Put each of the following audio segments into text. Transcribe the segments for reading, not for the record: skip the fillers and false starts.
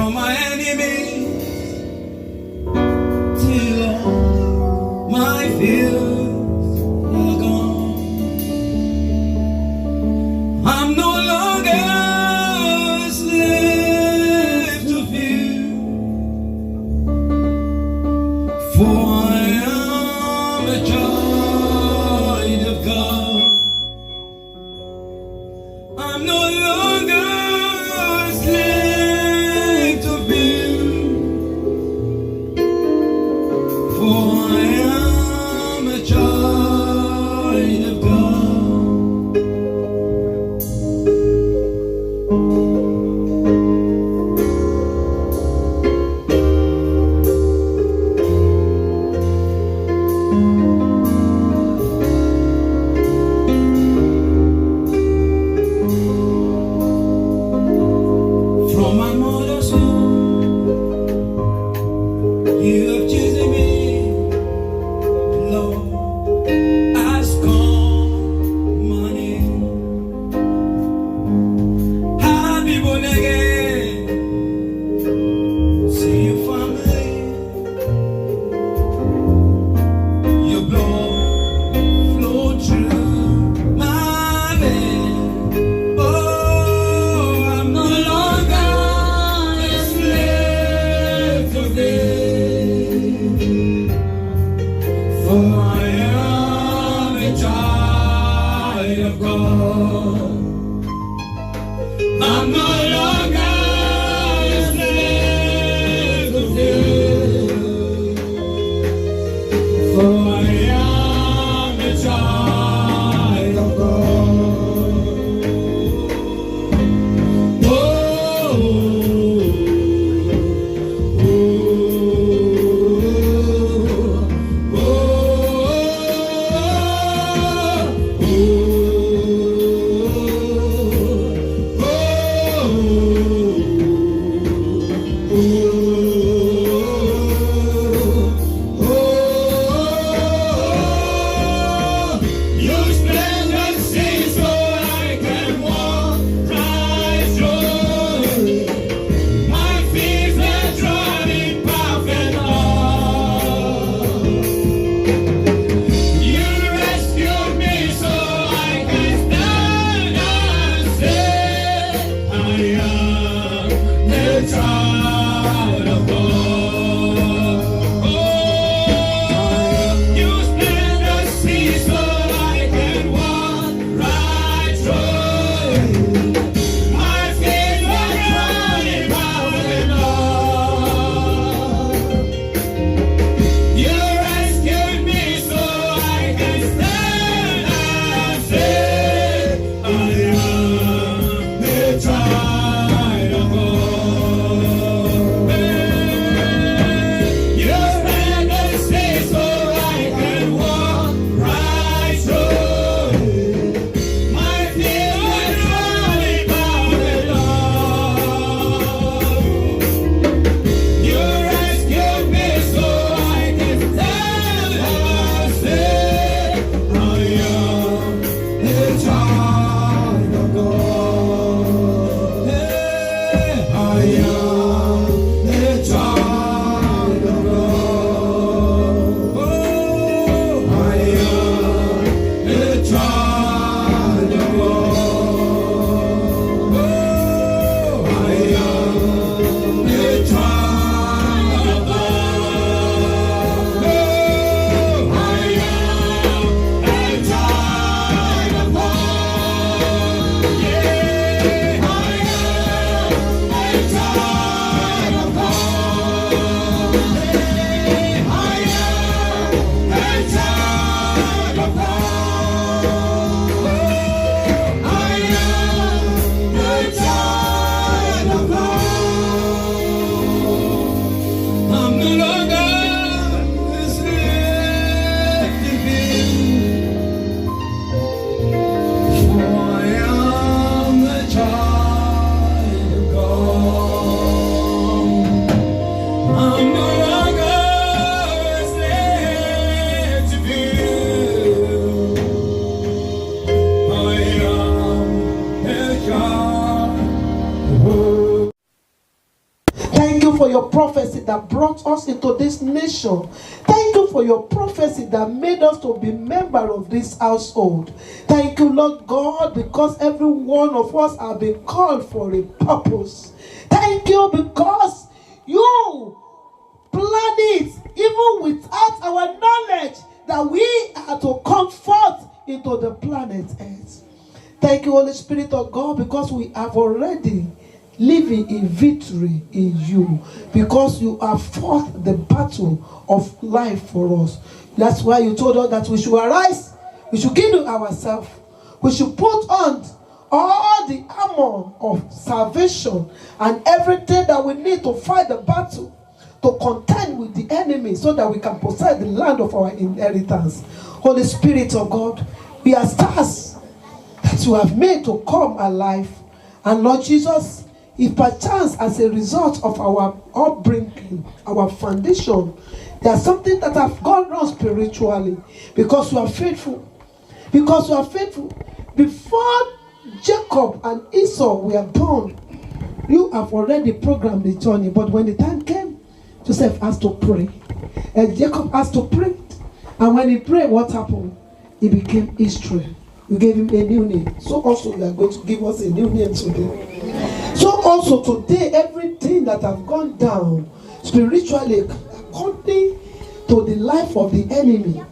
from my enemies till all my fears are gone. I'm no longer a slave to fear, for I am a child of God. I'm no longer a slave to fear, for I am a child of God. From my mother's womb, you have chosen me, Lord, as come my name. I'll be born again, see your family, your blood flow through my veins. Oh, I'm no longer a slave to thee, for I am a child of God. I'm no longer a slave to thee, for I am a child of God. Oh, you split the sea so I can walk right through. My feet are trod in perfect love. You rescued me so I can stand and say, I am the child of God. Oh, you split the sea so I can walk right through. My feet are trod in perfect love. You rescued me so I can stand and say, I am the child of God. You spread the sea so I can walk right through. My feet are trod in perfect love. You rescued me so I can stand and say, I am the child of God. I am the child of God. Oh, I am the child of God. Oh, I am the child of God. Oh, I am the child of God. you for your prophecy that brought us into this nation. Thank you for your prophecy that made us to be member of this household. Thank you, Lord God, because every one of us have been called for a purpose. Thank you because you plan it even without our knowledge that we are to come forth into the planet Earth. Thank you, Holy Spirit of God, because we have already living in victory in you, because you have fought the battle of life for us. That's why you told us that we should arise, we should give to ourselves, we should put on all the armor of salvation and everything that we need to fight the battle, to contend with the enemy, so that we can possess the land of our inheritance. Holy Spirit of God, we are stars that you have made to come alive. And Lord Jesus, if perchance as a result of our upbringing, our foundation, there's something that have gone wrong spiritually, because you are faithful. Because you are faithful. Before Jacob and Esau were born, you have already programmed the journey. But when the time came, Joseph has to pray. And Jacob has to pray. And when he prayed, what happened? He became Israel. You gave him a new name. So also you are going to give us a new name today. So also today, everything that have gone down spiritually according to the life of the enemy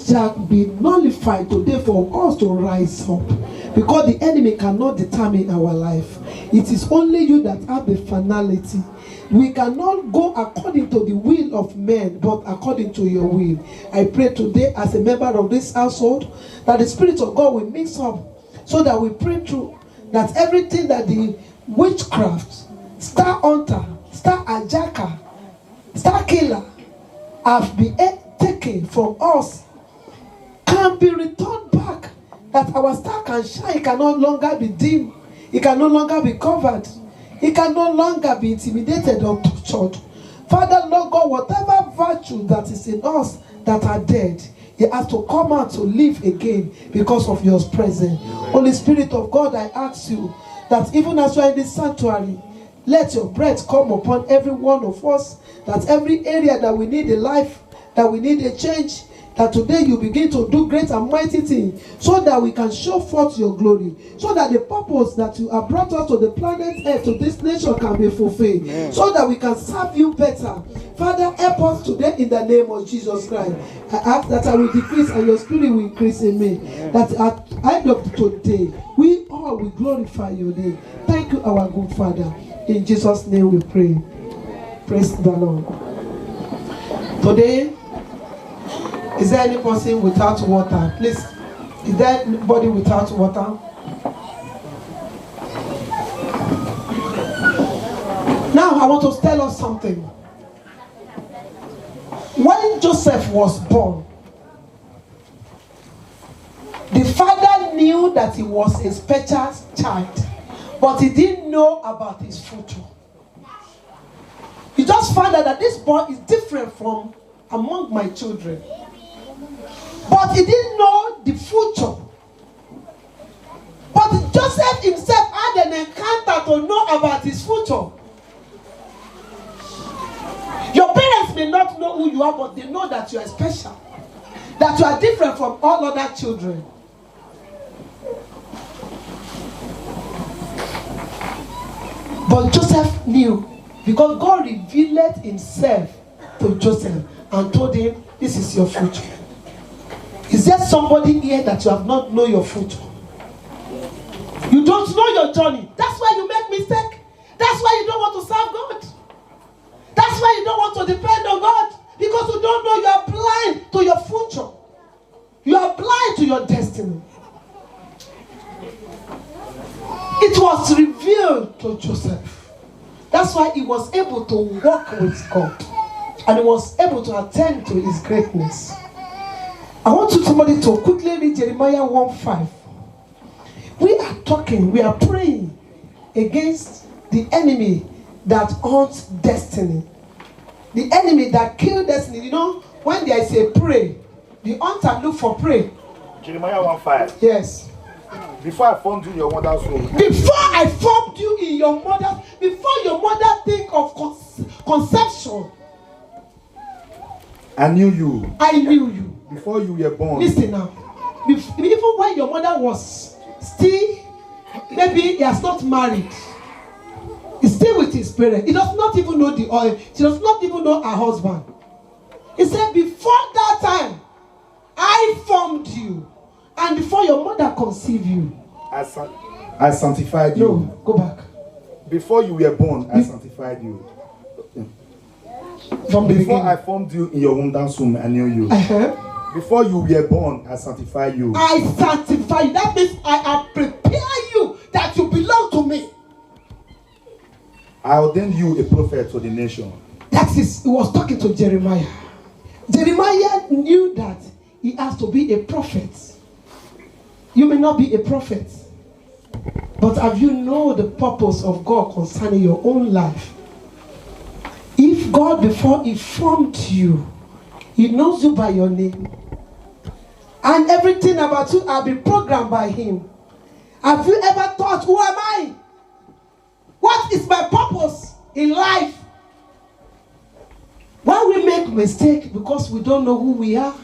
shall be nullified today for us to rise up. Because the enemy cannot determine our life. It is only you that have the finality. We cannot go according to the will of men, but according to your will. I pray today as a member of this household that the Spirit of God will mix up, so that we pray through that everything that the witchcraft, star hunter, star hijacker, star killer have been taken from us can be returned back. That our star can shine. It can no longer be dim. It can no longer be covered. It can no longer be intimidated or tortured. Father, Lord God, whatever virtue that is in us that are dead, it has to come out to live again because of your presence. Holy Spirit of God, I ask you that even as we are in this sanctuary, let your breath come upon every one of us, that every area that we need a life, that we need a change, that today you begin to do great and mighty things, so that we can show forth your glory, so that the purpose that you have brought us to the planet Earth, to this nation, can be fulfilled. Amen. So that we can serve you better. Father, help us today in the name of Jesus Christ. I ask that I will decrease and your spirit will increase in me. Amen. That at the end of today, we all will glorify your name. Thank you, our good Father. In Jesus' name we pray. Praise the Lord. Today, is there any person without water? Please, is there anybody without water? Now I want to tell us something. When Joseph was born, the father knew that he was a special child, but he didn't know about his future. He just found out that this boy is different from among my children. But he didn't know the future. But Joseph himself had an encounter to know about his future. Your parents may not know who you are, but they know that you are special. That you are different from all other children. But Joseph knew, because God revealed himself to Joseph and told him, this is your future. Is there somebody here that you have not known your future? You don't know your journey. That's why you make mistake. That's why you don't want to serve God. That's why you don't want to depend on God. Because you don't know, you are blind to your future. You are blind to your destiny. It was revealed to Joseph. That's why he was able to walk with God. And he was able to attend to his greatness. I want somebody to quickly read Jeremiah 1:5. We are talking, we are praying against the enemy that haunts destiny. The enemy that kills destiny. You know, when there is a prey, the hunter look for prey. Jeremiah 1:5. Yes. Before I formed you in your mother's womb. Before I formed you in your mother, before your mother think of conception, I knew you I knew you. before you were born. Listen now. Even when your mother was still, maybe he has not married, he's still with his parents. He does not even know the oil. She does not even know her husband. He said, before that time, I formed you. And before your mother conceived you. I sanctified you. No, go back. Before you were born, I sanctified you. From the Before beginning. I formed you in your mother's womb, I knew you. Before you were born, I sanctified you. I sanctify you. That means I have prepared you that you belong to me. I ordained you a prophet to the nation. That is, he was talking to Jeremiah. Jeremiah knew that he has to be a prophet. You may not be a prophet, but have you know the purpose of God concerning your own life? If God, before he formed you, he knows you by your name, and everything about you have been programmed by him. Have you ever thought, who am I? What is my purpose in life? Why we make mistake? Because we don't know who we are.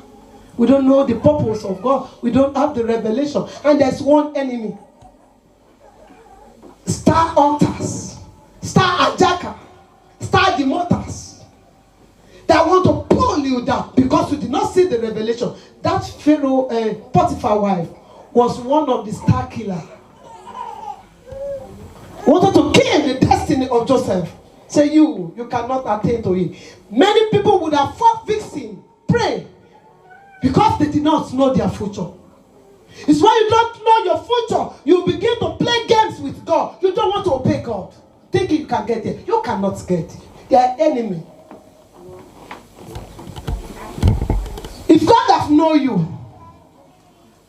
We don't know the purpose of God. We don't have the revelation. And there's one enemy. Star hunters, star hijacker, star demoters that want to pull you down because you did not see the revelation. That Pharaoh, Potiphar wife, was one of the star killers. Wanted to kill the destiny of Joseph. Say you cannot attain to it. Many people would have fought victim, pray, because they did not know their future. It's when you don't know your future, you begin to play games with God. You don't want to obey God. Thinking you can get there. You cannot get it. They are enemy. If God has known you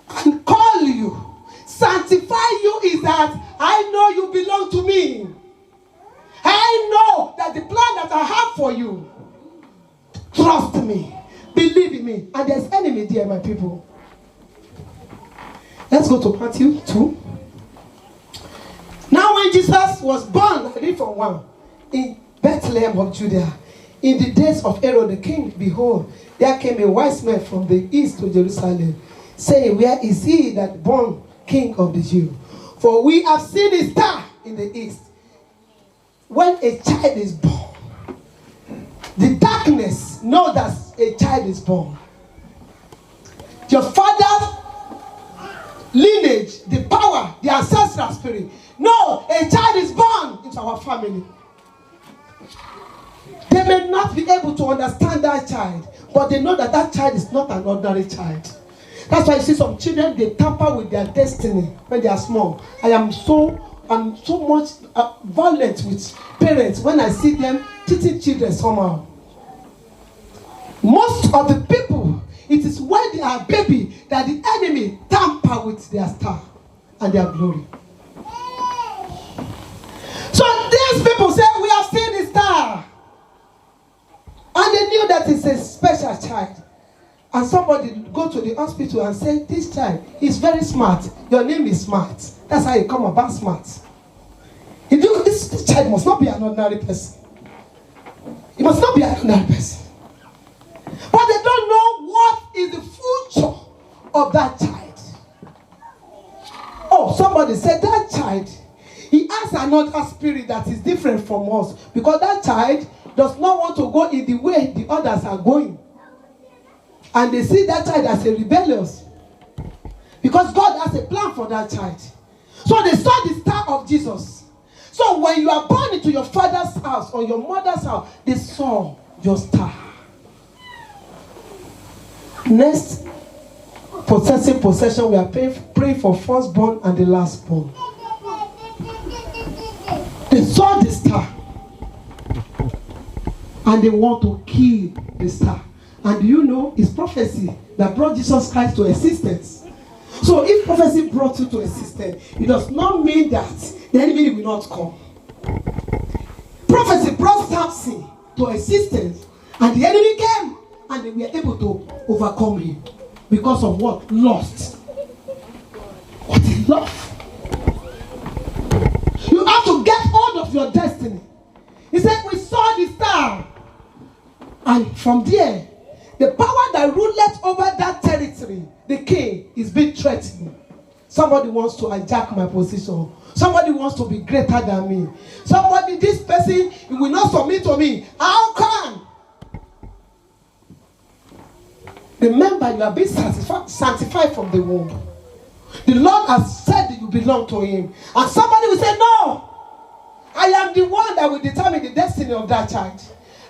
and call you, sanctify you is that I know you belong to me. I know that the plan that I have for you, trust me, believe in me. And there's enemy there, my people. Let's go to Matthew 2. Now when Jesus was born, I read from 1, in Bethlehem of Judea, in the days of Herod the king, behold, there came a wise man from the east to Jerusalem, saying, where is he that born King of the Jews? For we have seen his star in the east. When a child is born, the darkness knows that a child is born. Your father's lineage, the power, the ancestral spirit. No, a child is born into our family. They may not be able to understand that child, but they know that that child is not an ordinary child. That's why you see some children, they tamper with their destiny when they are small. I'm so much violent with parents when I see them treating children somehow. Most of the people, it is when they are baby that the enemy tamper with their star and their glory. So these people say, we have seen the star. And they knew that it's a special child. And somebody go to the hospital and say, this child is very smart. Your name is Smart. That's how you come about smart. This child must not be an ordinary person. He must not be an ordinary person. But they don't know what is the future of that child. Oh, somebody said that child, he has another spirit that is different from us. Because that child does not want to go in the way the others are going. And they see that child as a rebellious. Because God has a plan for that child. So they saw the star of Jesus. So when you are born into your father's house or your mother's house, they saw your star. Next, possessing possession, we are praying for firstborn and the lastborn. They saw the star. And they want to kill the star. And you know, it's prophecy that brought Jesus Christ to existence. So if prophecy brought you to existence, it does not mean that the enemy will not come. Prophecy brought Samson to existence, and the enemy came, and they were able to overcome him. Because of what? Lust. What is love? You have to get hold of your destiny. He said, we saw the star. from there, the power that ruleth over that territory, the king, is being threatened. Somebody wants to hijack my position. Somebody wants to be greater than me. Somebody, this person, he will not submit to me. How come? Remember, you are being sanctified from the womb. The Lord has said that you belong to him. And somebody will say, no, I am the one that will determine the destiny of that child.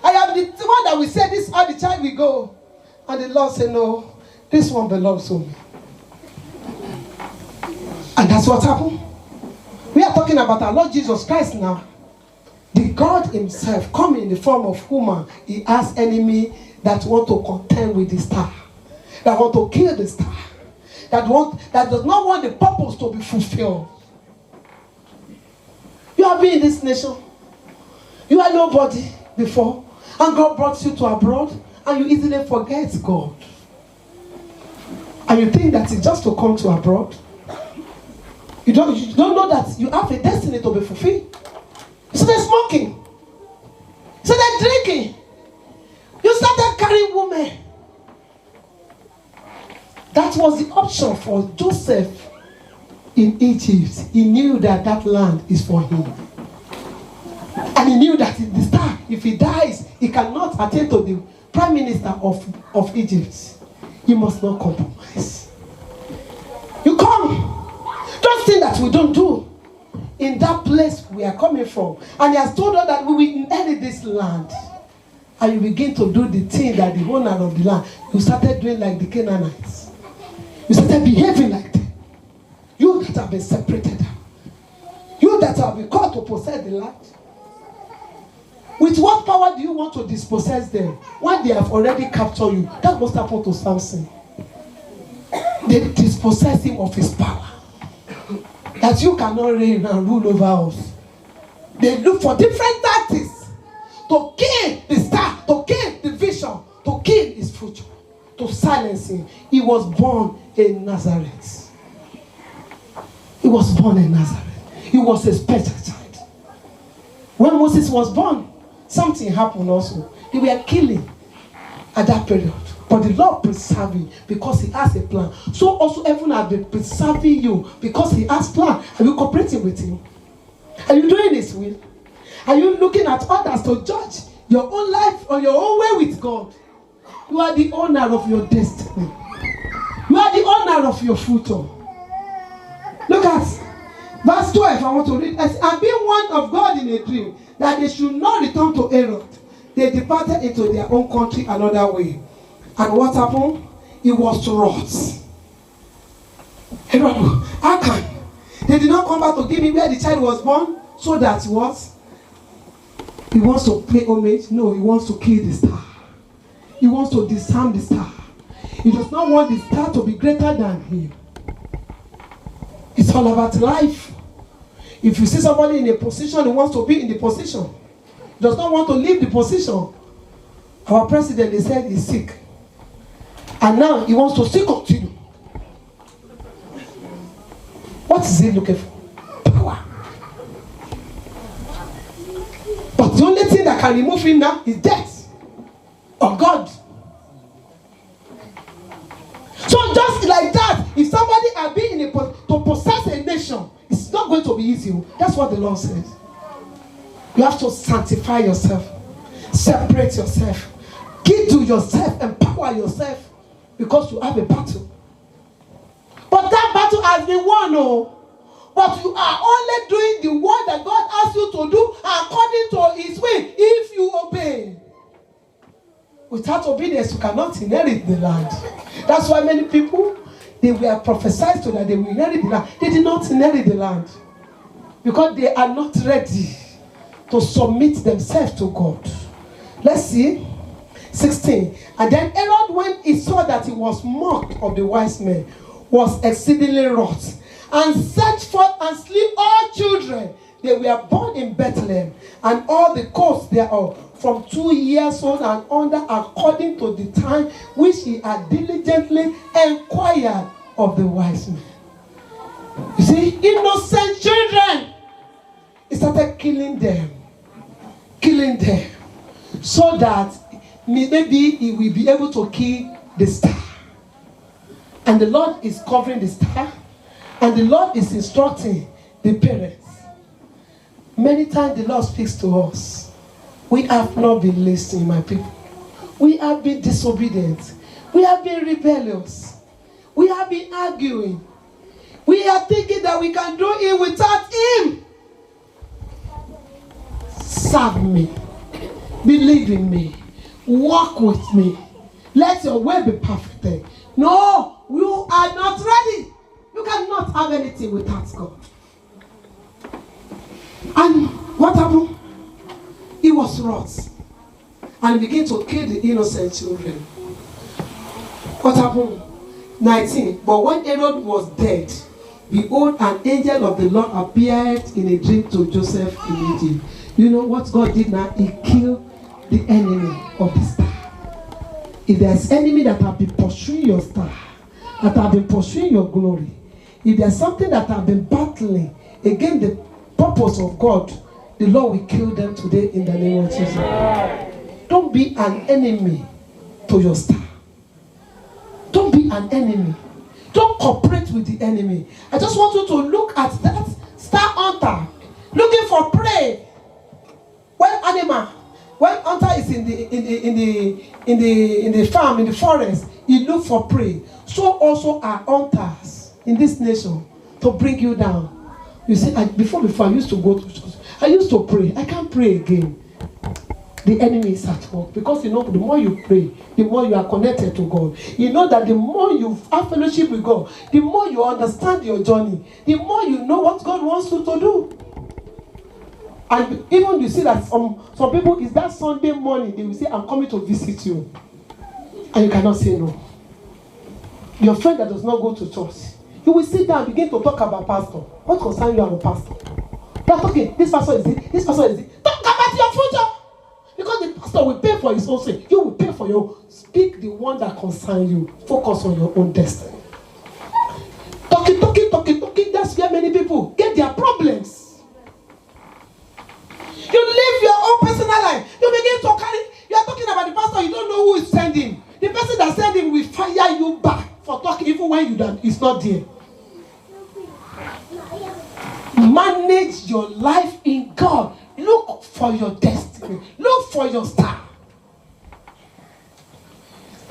I am the one that will say this is how the child will go. And the Lord said, no, this one belongs to me. And that's what happened. We are talking about our Lord Jesus Christ now. The God himself come in the form of human. He has enemy that want to contend with the star. That want to kill the star. That does not want the purpose to be fulfilled. You have been in this nation. You are nobody before. And God brought you to abroad. And you easily forget God. And you think that it's just to come to abroad. You don't know that you have a destiny to be fulfilled. You started smoking. You started drinking. You started carrying women. That was the option for Joseph in Egypt. He knew that that land is for him. And he knew that in the star, if he dies, he cannot attain to the prime minister of Egypt. He must not compromise. You come. Those things that we don't do in that place we are coming from. And he has told us that we will inherit this land. And you begin to do the thing that the owner of the land, you started doing like the Canaanites. You started behaving like them. You that have been separated. You that have been called to possess the land. With what power do you want to dispossess them when they have already captured you? That's what happened to Samson. They dispossessed him of his power. That you cannot reign and rule over us. They look for different tactics to kill the star, to kill the vision, to kill his future, to silence him. He was born in Nazareth. He was born in Nazareth. He was a special child. When Moses was born, something happened also. They were killing at that period. But the Lord preserved him because he has a plan. So also heaven has been preserving you because he has a plan. Are you cooperating with him? Are you doing his will? Are you looking at others to judge your own life or your own way with God? You are the owner of your destiny. You are the owner of your future. Look at verse 12. I want to read. And being warned of God in a dream that they should not return to Herod, they departed into their own country another way. And what happened? It was wrath. Herod, how can? They did not come back to give me where the child was born so that what? He wants to pay homage. No, he wants to kill the star. He wants to disarm the star. He does not want the star to be greater than him. It's all about life. If you see somebody in a position, he wants to be in the position. He does not want to leave the position. Our president, they said, is sick. And now he wants to still continue. What is he looking for? Power. But the only thing that can remove him now is death. Or God. So just like that, if somebody had been in a to possess a nation, it's not going to be easy. That's what the Lord says. You have to sanctify yourself. Separate yourself. Give to yourself. Empower yourself. Because you have a battle. But that battle has been won, oh. But you are only doing the work that God asks you to do according to his will, if you obey. Without obedience, you cannot inherit the land. That's why many people, they were prophesied to that they will inherit the land. They did not inherit the land. Because they are not ready to submit themselves to God. Let's see. 16. And then Herod, when he saw that he was mocked of the wise men, was exceedingly wroth, and sent forth and slew all children. They were born in Bethlehem, and all the coasts thereof, from 2 years old and under, according to the time which he had diligently inquired of the wise men. You see, innocent children. He started killing them, so that maybe he will be able to kill the star. And the Lord is covering the star, and the Lord is instructing the parents. Many times the Lord speaks to us. We have not been listening, my people. We have been disobedient. We have been rebellious. We have been arguing. We are thinking that we can do it without Him. Serve me. Believe in me. Walk with me. Let your way be perfected. No, you are not ready. You cannot have anything without God. And what happened? He was wroth and began to kill the innocent children. What happened? 19. But when Herod was dead, behold, an angel of the Lord appeared in a dream to Joseph in Egypt. You know what God did now? He killed the enemy of the star. If there's enemy that have been pursuing your star, that have been pursuing your glory, if there's something that have been battling against the purpose of God, the Lord will kill them today in the name of Jesus. Don't be an enemy to your star. Don't be an enemy. Don't cooperate with the enemy. I just want you to look at that star hunter looking for prey. When hunter is in the farm, in the forest, he look for prey. So also are hunters in this nation to bring you down. You see, before I used to go to church. I used to pray. I can't pray again. The enemy is at work. Because you know, the more you pray, the more you are connected to God. You know that the more you have fellowship with God, the more you understand your journey, the more you know what God wants you to do. And even you see that some people, is that Sunday morning, they will say, I'm coming to visit you. And you cannot say no. Your friend that does not go to church, you will sit down and begin to talk about pastor. What concerns you about pastor? That's okay. This pastor is it. This pastor is it. Talk about your future. Because the pastor will pay for his own sin. You will pay for your. Speak the one that concerns you. Focus on your own destiny. Talking. That's where many people get their problems. You live your own personal life. You begin to carry. You are talking about the pastor. You don't know who is sending. The person that sent him will fire you back for talking even when you don't. It's not there. Manage your life in God. Look for your destiny. Look for your star.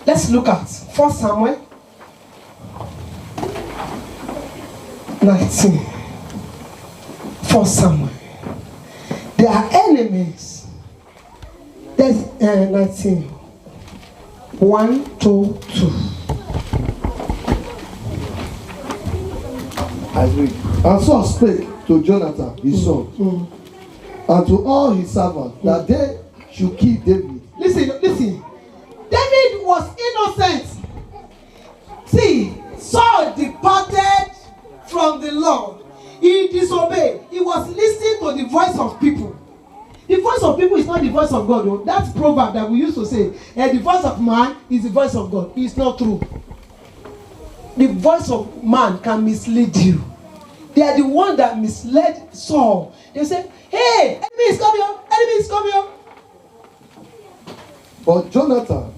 Let's look at 1 Samuel 19. 1 Samuel. There are enemies. There's 19. 1, 2, 2. I read. And Saul spake to Jonathan, his son, and to all his servants, that they should kill David. Listen. David was innocent. See, Saul departed from the Lord. He disobeyed. He was listening to the voice of people. The voice of people is not the voice of God. Though. That's proverb that we used to say. The voice of man is the voice of God. It's not true. The voice of man can mislead you. They are the one that misled Saul. They say, hey, enemy is coming up. Enemy is coming up. But Jonathan,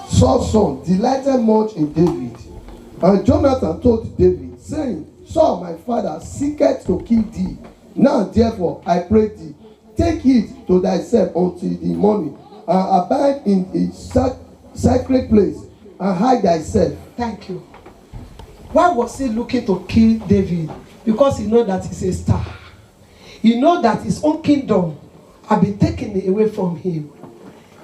Saul's son, delighted much in David. And Jonathan told David, saying, Saul, my father, seeketh to kill thee. Now, therefore, I pray thee, take heed to thyself until the morning, and abide in a sacred place, and hide thyself. Thank you. Why was he looking to kill David? Because he knows that he's a star. He knows that his own kingdom has been taken away from him.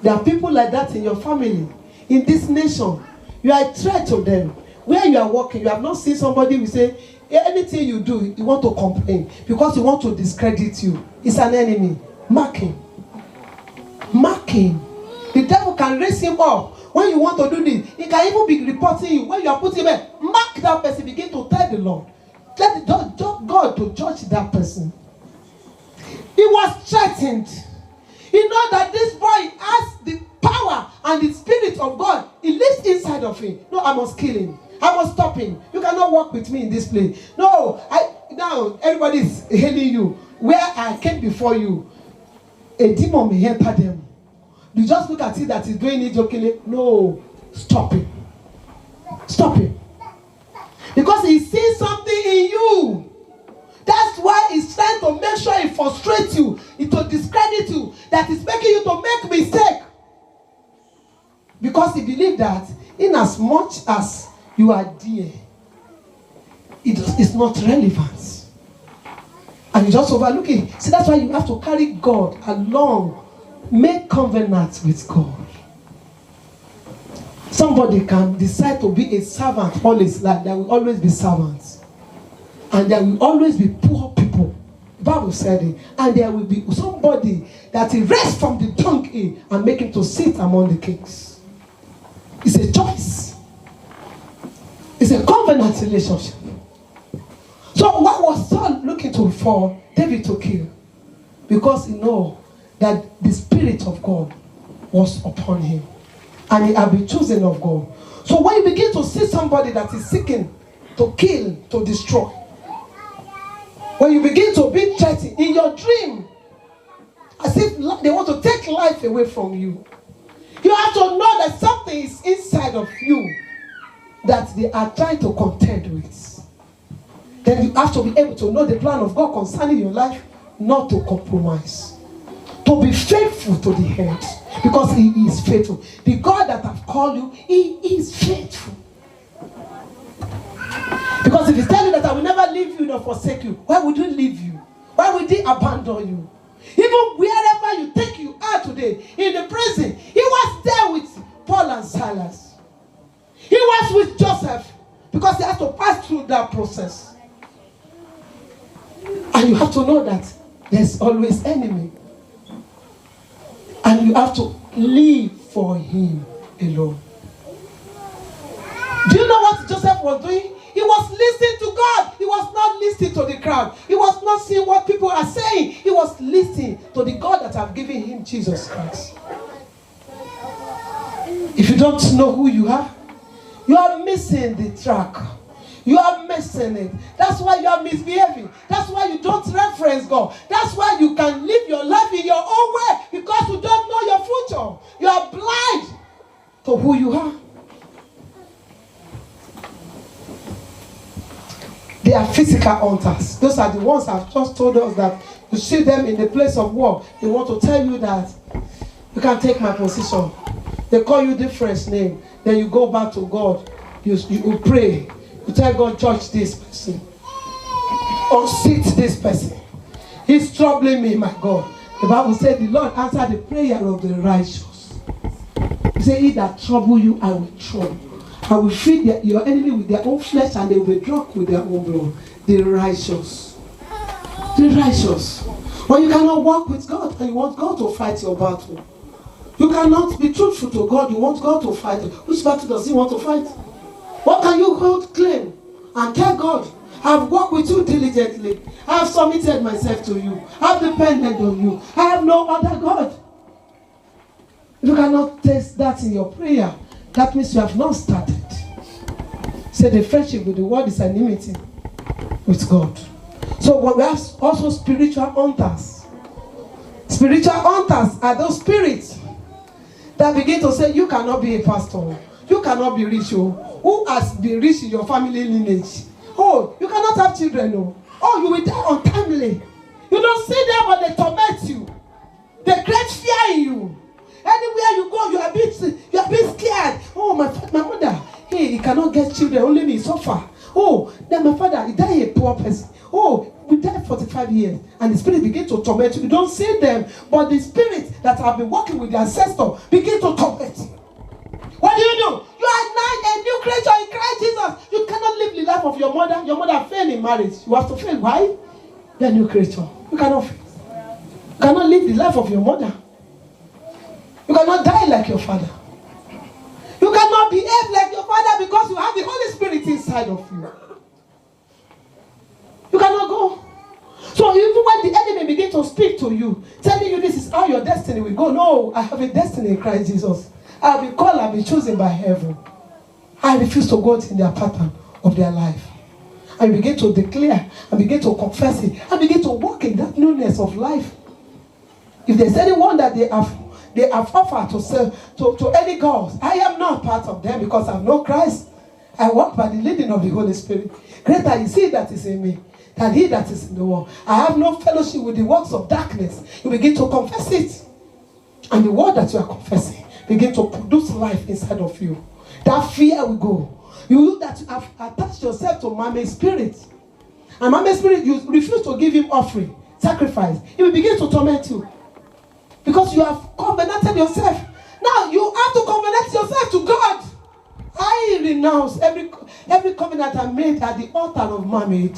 There are people like that in your family, in this nation. You are a threat to them. Where you are working, you have not seen somebody who say, anything you do, you want to complain because you want to discredit you. It's an enemy. Mark him. Mark him. The devil can raise him up. When you want to do this, he can even be reporting you. When you are putting him, mark that person, begin to tell the Lord. Let God to judge that person. He was threatened. He knows that this boy has the power and the spirit of God. He lives inside of him. No, I must kill him. I must stop him. You cannot walk with me in this place. No, now everybody is hailing you. Where I came before you, a demon may enter them. you just look at it that he's doing it jokingly. No, stop him. Stop him. Because he sees something in you. That's why he's trying to make sure he frustrates you, to discredit you, that is making you to make mistake. Because he believes that in as much as you are dear, it's not relevant. And you just overlook it. See, that's why you have to carry God along. Make covenants with God. Somebody can decide to be a servant all his life. There will always be servants. And there will always be poor people. The Bible said it. And there will be somebody that he raised from the donkey and make him to sit among the kings. It's a choice. It's a covenant relationship. So what was Saul looking for David to kill? Because he knows that the Spirit of God was upon him. And he had been chosen of God. So when you begin to see somebody that is seeking to kill, to destroy, when you begin to be threatened in your dream, as if they want to take life away from you, you have to know that something is inside of you that they are trying to contend with. Then you have to be able to know the plan of God concerning your life, not to compromise. To be faithful to the end, because he is faithful. The God that have called you, he is faithful. Because if he tell you that I will never leave you nor forsake you, why would he leave you? Why would he abandon you? Even wherever you think you are today, in the prison, he was there with Paul and Silas. He was with Joseph, because he had to pass through that process. And you have to know that there's always enemy. And you have to live for him alone. Do you know what Joseph was doing? He was listening to God. He was not listening to the crowd. He was not seeing what people are saying. He was listening to the God that have given him Jesus Christ. If you don't know who you are missing the track. You are missing it. That's why you are misbehaving. That's why you don't reference God. That's why you can live your life in your own way, because you don't know your future. You are blind to who you are. They are physical hunters. Those are the ones I've just told us that you see them in the place of war. They want to tell you that you can take my position. They call you different name. Then you go back to God. You pray. You tell God, judge this person. Or sit this person. He's troubling me, my God. The Bible said the Lord answered the prayer of the righteous. He said, he that trouble you, I will trouble. I will feed your enemy with their own flesh, and they will be drunk with their own blood. The righteous. The righteous. When you cannot walk with God and you want God to fight your battle. You cannot be truthful to God. You want God to fight. Which battle does he want to fight? What can you hold claim and tell God, I have walked with you diligently. I have submitted myself to you. I have depended on you. I have no other God. If you cannot taste that in your prayer, that means you have not started. Say the friendship with the world is enmity with God. So we have also spiritual hunters. Spiritual hunters are those spirits that begin to say, you cannot be a pastor. You cannot be rich. Who has been rich in your family lineage? Oh, you cannot have children. Oh, you will die untimely. You don't see them, but they torment you. They create fear in you. Anywhere you go, you are a bit scared. Oh, my mother, hey, he cannot get children, only me, so far. Oh, then my father, he died a poor person. Oh, we died 45 years. And the spirit begin to torment you. You don't see them, but the spirits that have been working with the ancestor begin to torment you. What do? You are now a new creature in Christ Jesus. You cannot live the life of your mother. Your mother failed in marriage. You have to fail. Why? You are a new creature. You cannot fail. You cannot live the life of your mother. You cannot die like your father. You cannot behave like your father because you have the Holy Spirit inside of you. You cannot go. So even when the enemy begins to speak to you, telling you this is how your destiny will go. No, I have a destiny in Christ Jesus. I have been called, I have been chosen by heaven. I refuse to go in their pattern of their life. I begin to declare, I begin to confess it, I begin to walk in that newness of life. If there's anyone that they have they have offered to serve to any gods. I am not part of them because I know Christ. I walk by the leading of the Holy Spirit. Greater is he that is in me than he that is in the world. I have no fellowship with the works of darkness. You begin to confess it. And the word that you are confessing begin to produce life inside of you. That fear will go. You look that you have attached yourself to Mammon spirit. And Mammon spirit, you refuse to give him offering, sacrifice. He will begin to torment you. Because you have covenanted yourself. Now you have to covenant yourself to God. I renounce every covenant I made at the altar of Mammon.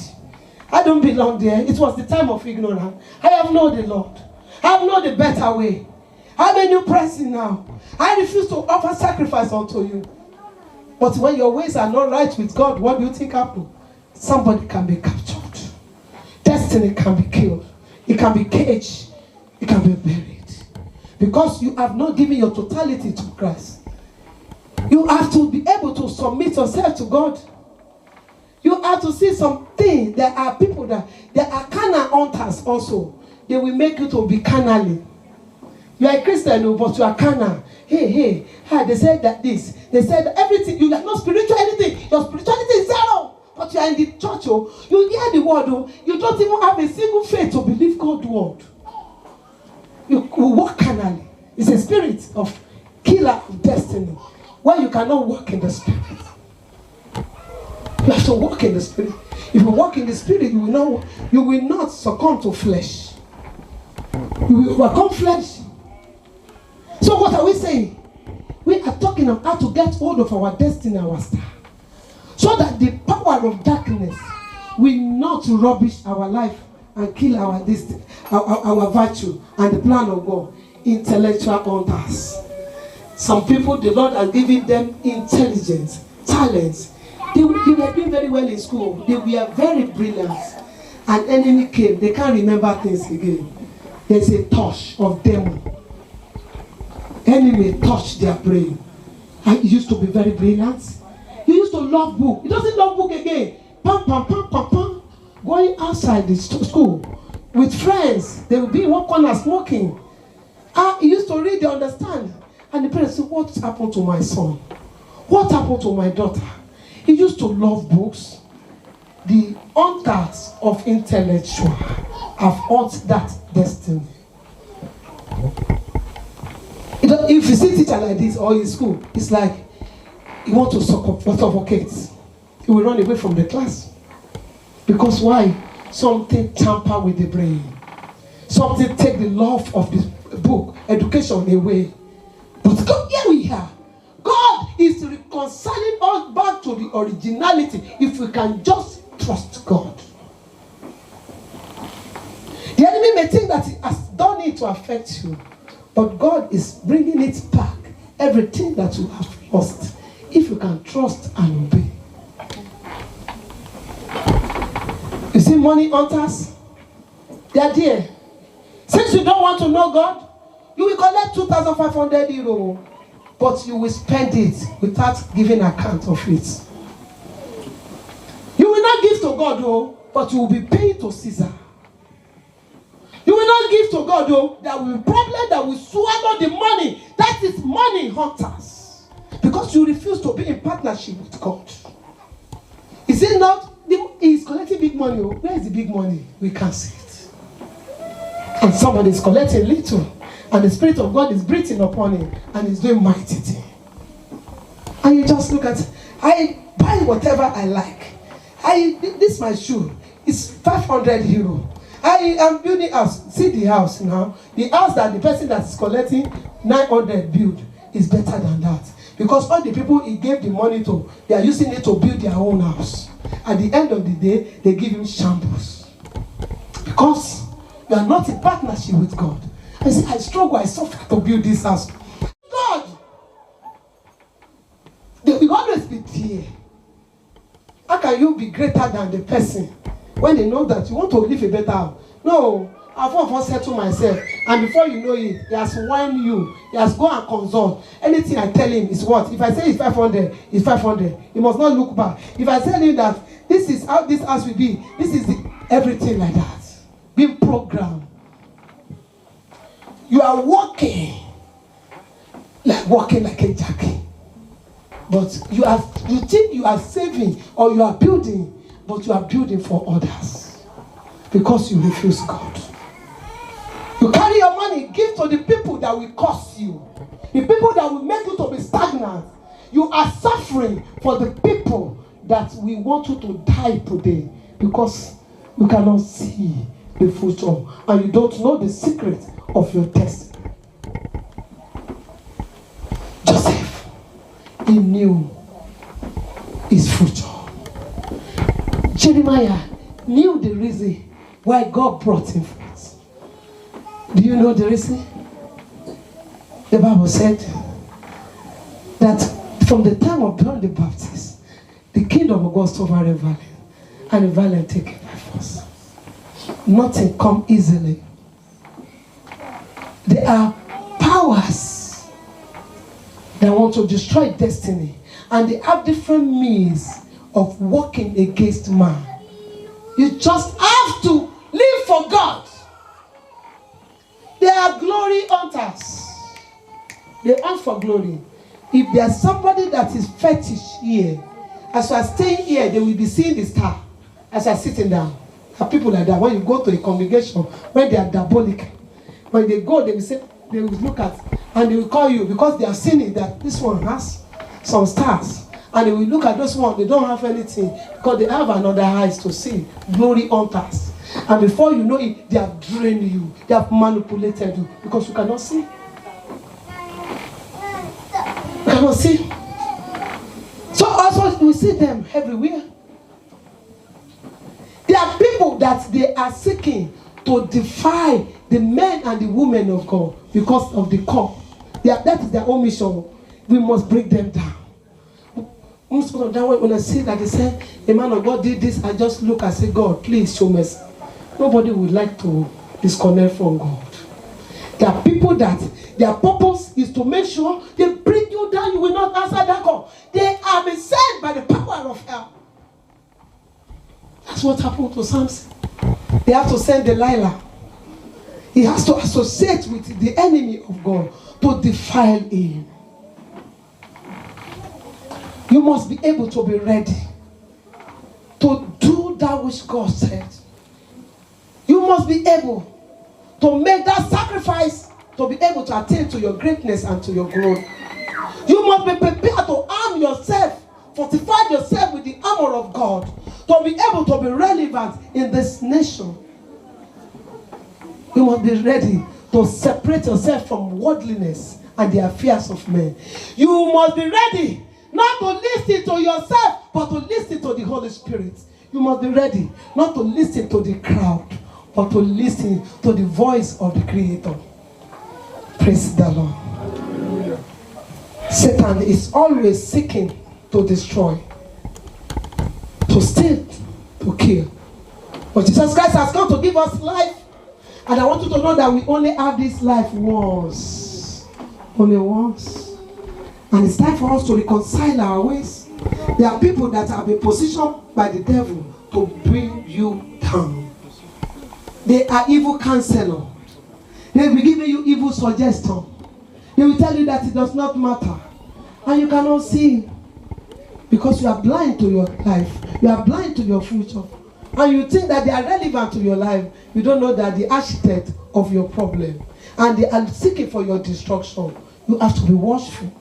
I don't belong there. It was the time of ignorance. I have known the Lord. I have known the better way. I'm a new person now. I refuse to offer sacrifice unto you. But when your ways are not right with God, what do you think happens? Somebody can be captured. Destiny can be killed. It can be caged. It can be buried. Because you have not given your totality to Christ. You have to be able to submit yourself to God. You have to see something. There are people there are carnal hunters also. They will make you to be carnally. You are a Christian, but you are carnal. Hey, they said that this. They said that everything. You are not spiritual anything. Your spirituality is zero. But you are in the church. You hear the word. You don't even have a single faith to believe God's word. You walk carnally. It's a spirit of killer of destiny. Where you cannot walk in the spirit. You have to walk in the spirit. If you walk in the spirit, you will not succumb to flesh. You will overcome flesh. So what are we saying? We are talking about how to get hold of our destiny, our star. So that the power of darkness will not rubbish our life and kill our destiny, our virtue and the plan of God. Intellectual hunters. Some people, the Lord has given them intelligence, talents. They were doing very well in school. They were very brilliant. An enemy came. They can't remember things again. There's a touch of demon. Enemy touched their brain. And he used to be very brilliant. He used to love book. He doesn't love book again. Pam, pam, pam, pam, pam. Going outside the school with friends. They will be in one corner smoking. He used to read, they understand. And the parents said, what happened to my son? What happened to my daughter? He used to love books. The hunters of intellectual have hunted that destiny. If you see teacher like this or in school, it's like you want to suffocate. He will run away from the class. Because why? Something tamper with the brain. Something take the love of the book, education away. But God, here we are. God is reconciling us back to the originality if we can just trust God. The enemy may think that he has done it to affect you, but God is bringing it back. Everything that you have lost, if you can trust and obey. You see money hunters? They are there. Since you don't want to know God, you will collect 2,500 euro, but you will spend it without giving account of it. You will not give to God, though, but you will be paying to Caesar. You will not give to God, though. There will be problem that will swallow the money. That is money hunters. Because you refuse to be in partnership with God. Is it not? He is collecting big money. Where is the big money? We can't see it. And somebody is collecting little. And the Spirit of God is breathing upon him. And he's doing mighty thing. And you just look at it. I buy whatever I like. This my shoe. It's 500 euro. I am building a house. See the house now. The house that the person that is collecting 900 build is better than that. Because all the people he gave the money to, they are using it to build their own house. At the end of the day, they give him shambles. Because you are not in partnership with God. I say, I struggle, I suffer to build this house. God! They will always be there. How can you be greater than the person when they know that you want to live a better house? No, I've first settle myself. And before you know it, he has won you. He has gone and consult. Anything I tell him is what? If I say it's 500, it's 500. He must not look back. If I tell him that this is how this house will be, this is everything like that. Being programmed. You are walking walking like a jackie. But you think you are saving or you are building, but you are building for others because you refuse God. You carry your money, give to the people that will cost you, the people that will make you to be stagnant. You are suffering for the people that we want you to die today because you cannot see the future and you don't know the secret of your destiny. Joseph, he knew his future. Jeremiah knew the reason why God brought him forth. Do you know the reason? The Bible said that from the time of John the Baptist, the kingdom of God suffered a valley, and the valley taken by force. Nothing come easily. There are powers that want to destroy destiny, and they have different means of working against man. You just have to live for God. They are glory hunters. They hunt for glory. If there's somebody that is fetish here, as you are staying here, they will be seeing the star as you are sitting down. There are people like that. When you go to a congregation, when they are diabolic, when they go, they will say, they will look at, and they will call you because they have seen it that this one has some stars. And they will look at those ones, they don't have anything because they have another eyes to see. Glory hunters. And before you know it, they have drained you, they have manipulated you because you cannot see. You cannot see. So also we see them everywhere. There are people that they are seeking to defy the men and the women of God because of the call. That is their own mission. We must break them down. Most of them, when I see that they say, a man of God did this, I just look and say, God, please show mercy. Nobody would like to disconnect from God. There are people that their purpose is to make sure they bring you down. You will not answer that call. They are been sent by the power of hell. That's what happened to Samson. They have to send Delilah. He has to associate with the enemy of God to defile him. You must be able to be ready to do that which God said. You must be able to make that sacrifice to be able to attain to your greatness and to your glory. You must be prepared to arm yourself, fortify yourself with the armor of God, to be able to be relevant in this nation. You must be ready to separate yourself from worldliness and the affairs of men. You must be ready not to listen to yourself, but to listen to the Holy Spirit. You must be ready not to listen to the crowd, but to listen to the voice of the Creator. Praise the Lord. Satan is always seeking to destroy, to steal, to kill. But Jesus Christ has come to give us life. And I want you to know that we only have this life once. Only once. And it's time for us to reconcile our ways. There are people that have been positioned by the devil to bring you down. They are evil counselors. They will be giving you evil suggestions. They will tell you that it does not matter. And you cannot see. Because you are blind to your life. You are blind to your future. And you think that they are relevant to your life. You don't know that the architect of your problem. And they are seeking for your destruction. You have to be watchful.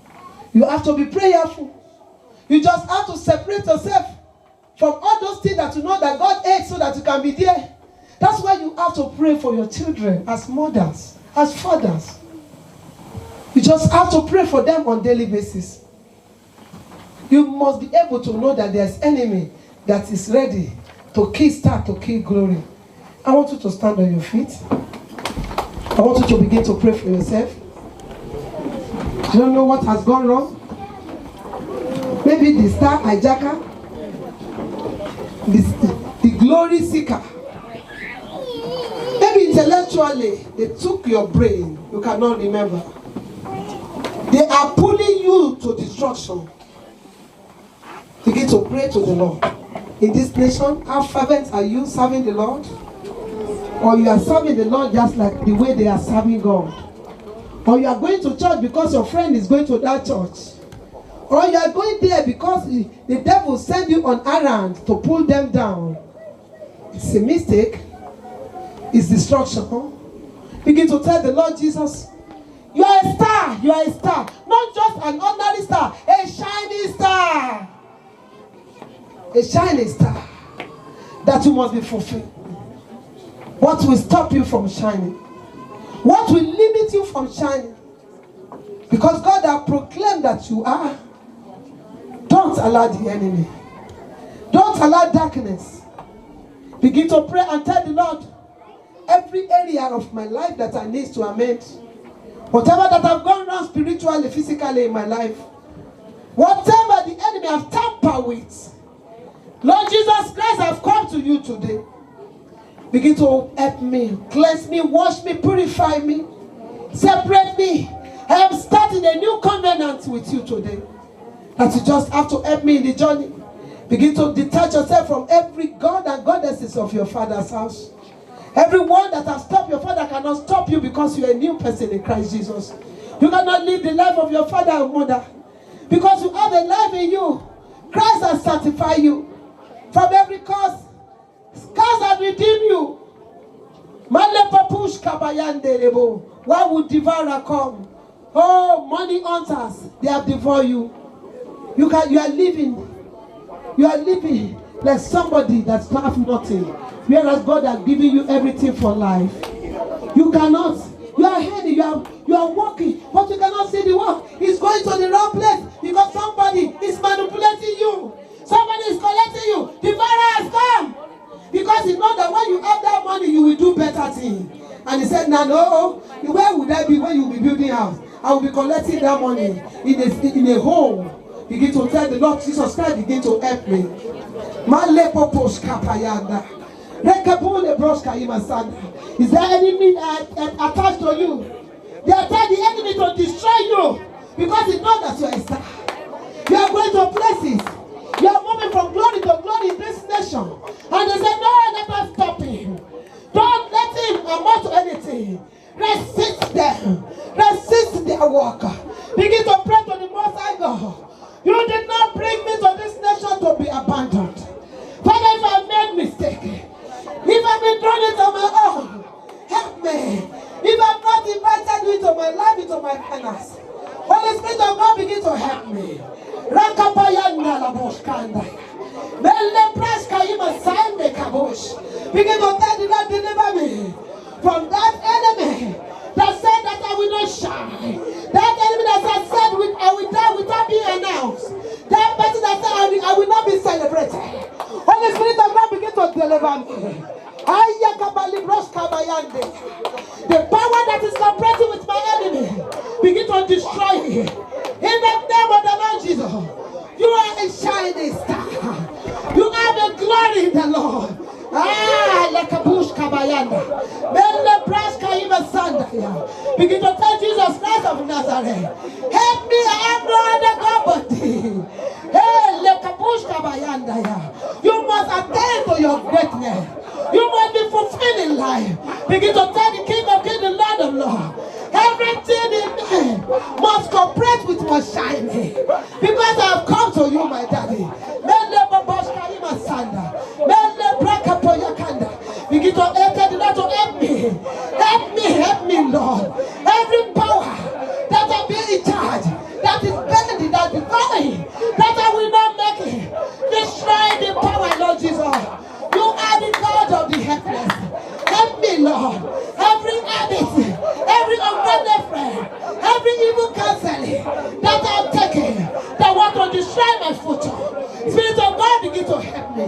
You have to be prayerful. You just have to separate yourself from all those things that you know that God hates so that you can be there. That's why you have to pray for your children as mothers, as fathers. You just have to pray for them on a daily basis. You must be able to know that there's enemy that is ready to kill glory. I want you to stand on your feet. I want you to begin to pray for yourself. I don't know what has gone wrong. Maybe the star hijacker, the glory seeker. Maybe intellectually, they took your brain. You cannot remember. They are pulling you to destruction. Begin to pray to the Lord. In this nation, how fervent are you serving the Lord? Or you are serving the Lord just like the way they are serving God? Or you are going to church because your friend is going to that church. Or you are going there because the devil sent you on errand to pull them down. It's a mistake. It's destruction. Begin to tell the Lord Jesus, you are a star. You are a star. Not just an ordinary star. A shining star. A shining star. That you must be fulfilled. What will stop you from shining? What will limit you from shining? Because God has proclaimed that you are. Don't allow the enemy. Don't allow darkness. Begin to pray and tell the Lord, every area of my life that I need to amend, whatever that I've gone wrong spiritually, physically in my life, whatever the enemy have tampered with, Lord Jesus Christ, I've come to you today. Begin to help me, cleanse me, wash me, purify me, separate me. I am starting a new covenant with you today. That you just have to help me in the journey. Begin to detach yourself from every god and goddesses of your father's house. Everyone that has stopped your father cannot stop you because you are a new person in Christ Jesus. You cannot live the life of your father and mother because you have a life in you. Christ has sanctified you from every curse. Christ has redeemed you. Why would devourer come? Oh, money hunters, they have devoured you. You are living like somebody that's not have nothing, whereas God has given you everything for life. You cannot. You are heading. You are walking, but you cannot see the work. It's going to the wrong place because somebody is manipulating you. Somebody is collecting you. The devourer has come because he knows that when you have that money, you will do better things. And he said, no, where would I be when you will be building house? I will be collecting that money in a home. Begin to tell the Lord Jesus Christ, begin to help me. Is there enemy attached to you? They attack the enemy to destroy you because he knows that you are a star. You are going to places. You are moving from glory to glory in this nation. And they say, no, let us stop him. Don't let him amount to anything. Resist them. Resist their work. Begin to pray to the Most High God. You did not bring me to this nation to be abandoned. Father, if I made mistake, if I've been thrown into my own, help me. If I've not invited you into my life, into my finance, Holy Spirit of God, begin to help me. Begin to tell the Lord, deliver me from that enemy that said that I will not shine. That enemy that has said I will die without being announced. That person that said I will not be celebrated. Holy Spirit of God, begin to deliver me. The power that is cooperating with my enemy, begin to destroy me. In the name of the Lord Jesus, you are a shining star. You have a glory in the Lord. Like a bush kabayanda. Begin to tell Jesus Christ of Nazareth, help me, I am no other God but thee. You must attain to your greatness. You must be fulfilled in life. Begin to tell the King of Kings, the Lord of Lords, everything in me must cooperate with my shining. Because I have come to you, my daddy. Begin to enter the Lord to help me. Help me, Lord. Every power that I be in charge, that is bending, that is dying, that I will not make it. Destroy the power, Lord Jesus. You are the God of the helpless. Help me, Lord. Every habit, every ungodly friend, every evil counseling that I've taken, that want to destroy my future. Spirit of God, begin to help me.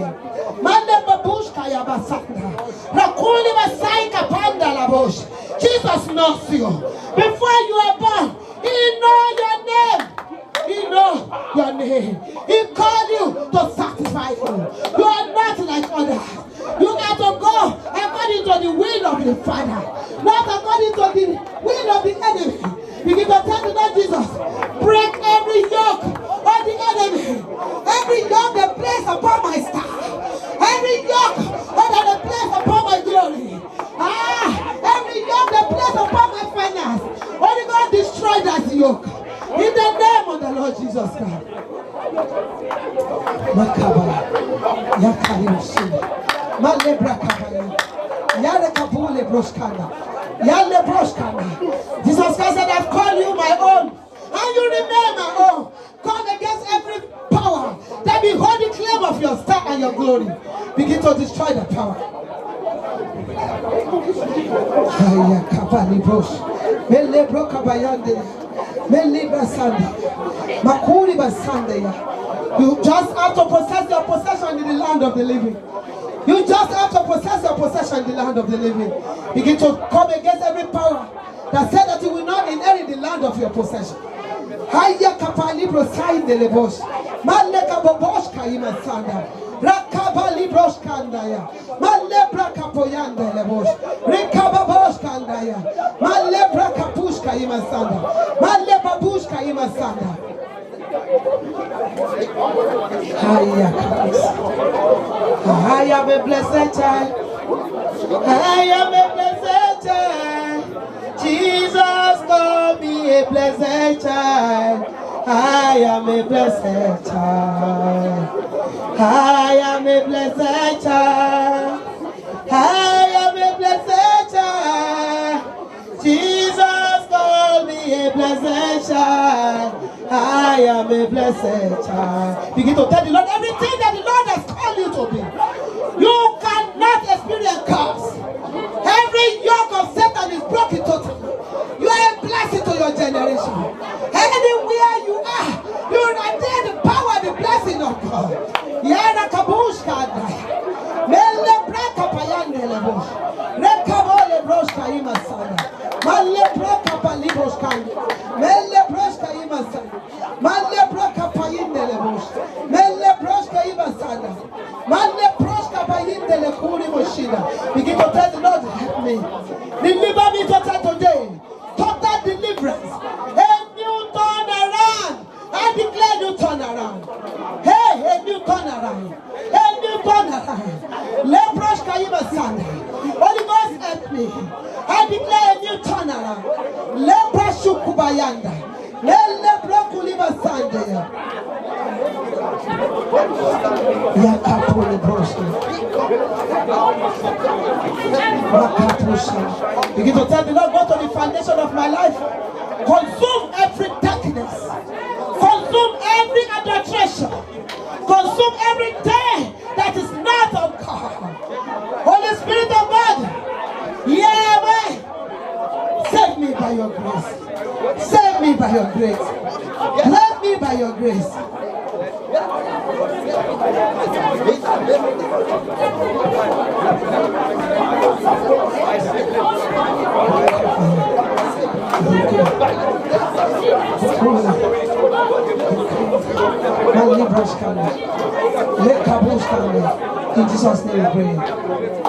Jesus knows you. Before you are born, He knows your name. He knows your name. He called you to satisfy you. You are not like others. You have to go according to the will of the Father, not according to the will of the enemy. Begin to tell the Lord Jesus, break every yoke of the enemy. Every yoke they place upon my star. Every yoke that they place upon my glory. Every yoke they place upon my finance. Holy God, destroy that yoke. In the name of the Lord Jesus Christ. Makabala. Yakari Oshina. Malebra Kabaya. Yale Kabule Broskana. Yale Broskana. Jesus Christ said, I've called you my own. And you remain my own. Come against every power that be holding claim of your star and your glory. Begin to destroy the power. Haya Kabali Brosh. Mele Brokabayande. Mele Basande. Makuri Basande. You just have to possess your possession in the land of the living. You just have to possess your possession in the land of the living. Begin to come against every power that said that you will not inherit the land of your possession. Haya kapali brosai de lebos. Maleka bobosh kaima sanda. Rakabali bros kandaya. Malebra kapoyande lebos. Rekababosh kandaya. Malebra kapush kaima sanda. Malebabush kaima sanda. I am a blessed child. I am a blessed child. Jesus called me a blessed child. I am a blessed child. I am a blessed child. I am a blessed child. Jesus called me a blessed child. I am a blessed child. Begin to tell the Lord everything that the Lord has called you to be. You cannot experience curse. Every yoke of Satan is broken totally. You are a blessing to your generation. Anywhere you are, you retain the power and the blessing of God. Yana kabushka dai. Mele braka payande lebosh. Rekabole broshka imasana. Male braka palibroshka. Mele broshka imasana. Male braka payinde lebosh. Mele broshka imasana. Male broshka payinde lekuri moshina. Begin to tell the Lord, help me. Deliver me today. Total deliverance. A new turn around. I declare new turn around. Hey, a new turn around. A new turn around. Leprosh Kaiba Sanda. Holy Ghost help me. I declare a new turn around. Leprosh Shukubayanda. Lepro Kuliba Sanda. Yakapuli Broski. Begin to tell the Lord, go to the foundation of my life. Consume every darkness. Consume every adulteration. Consume every day that is not of God. Holy Spirit of God, Yahweh, save me by your grace. Save me by your grace. Bless me by your grace. In Jesus' name we pray.